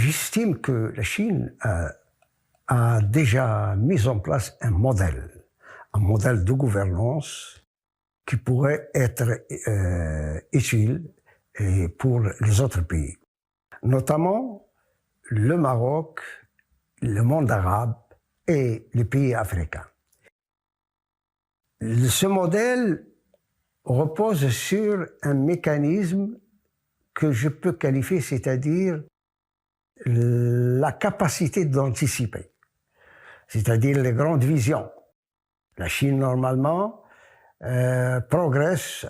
J'estime que la Chine a déjà mis en place un modèle de gouvernance qui pourrait être utile pour les autres pays, notamment le Maroc, le monde arabe et les pays africains. Ce modèle repose sur un mécanisme que je peux qualifier, c'est-à-dire la capacité d'anticiper, c'est-à-dire les grandes visions. La Chine, normalement, progresse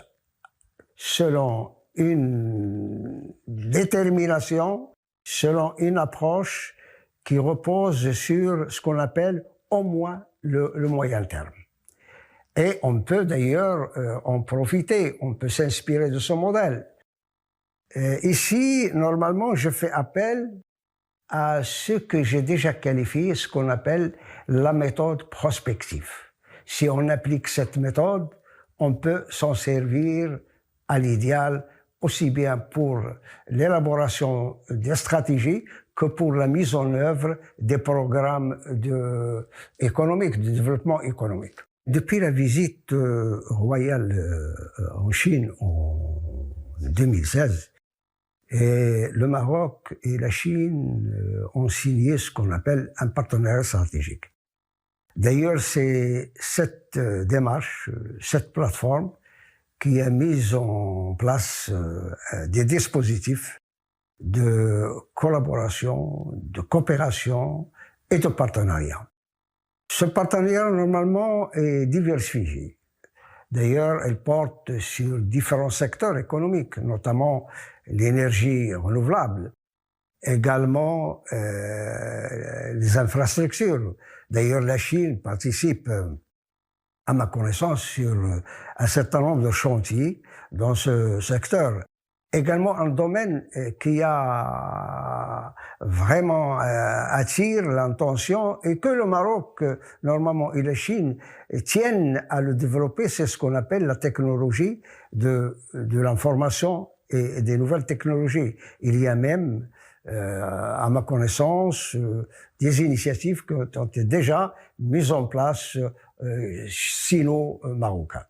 selon une détermination, selon une approche qui repose sur ce qu'on appelle au moins le moyen terme. Et on peut d'ailleurs en profiter, on peut s'inspirer de ce modèle. Ici, normalement, je fais appel à ce que j'ai déjà qualifié, ce qu'on appelle la méthode prospective. Si on applique cette méthode, on peut s'en servir à l'idéal, aussi bien pour l'élaboration des stratégies que pour la mise en œuvre des programmes économiques, de développement économique. Depuis la visite royale en Chine en 2016, le Maroc et la Chine ont signé ce qu'on appelle un partenariat stratégique. D'ailleurs, c'est cette démarche, cette plateforme qui a mis en place des dispositifs de collaboration, de coopération et de partenariat. Ce partenariat, normalement, est diversifié. D'ailleurs, elle porte sur différents secteurs économiques, notamment l'énergie renouvelable, également les infrastructures. D'ailleurs, la Chine participe, à ma connaissance, sur un certain nombre de chantiers dans ce secteur. Également un domaine qui a vraiment attire l'attention et que le Maroc, normalement, et la Chine tiennent à le développer, c'est ce qu'on appelle la technologie de l'information et des nouvelles technologies. Il y a même, à ma connaissance, des initiatives qui ont été déjà mises en place sino-marocaines.